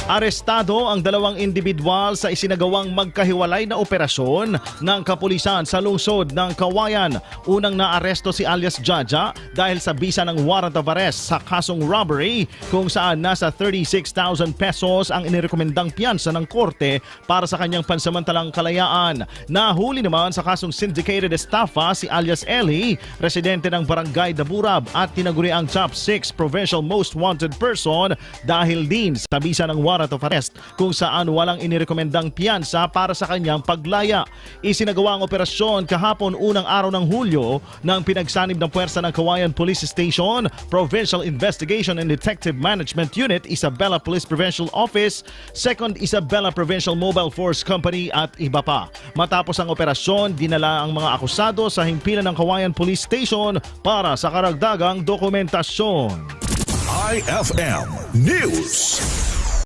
Arestado ang dalawang individual sa isinagawang magkahiwalay na operasyon ng kapulisan sa lungsod ng Kawayan. Unang naaresto si alias Jaja dahil sa bisa ng warrant of arrest sa kasong robbery kung saan nasa 36,000 pesos ang inirekomendang piyansa ng korte para sa kanyang pansamantalang kalayaan. Nahuli naman sa kasong syndicated estafa si alias Eli, residente ng Barangay Daburab at tinaguri ang top 6 provincial most wanted person dahil din sa bisa ng warrant of arrest kung saan walang inirekomendang piyansa para sa kanyang paglaya. Isinagawa ang operasyon kahapon unang araw ng Hulyo ng pinagsanib ng puwersa ng Kawayan Police Station, Provincial Investigation and Detective Management Unit, Isabela Police Provincial Office, 2nd Isabela Provincial Mobile Force Company at iba pa. Matapos ang operasyon, dinala ang mga akusado sa himpilan ng Kawayan Police Station para sa karagdagang dokumentasyon. IFM News.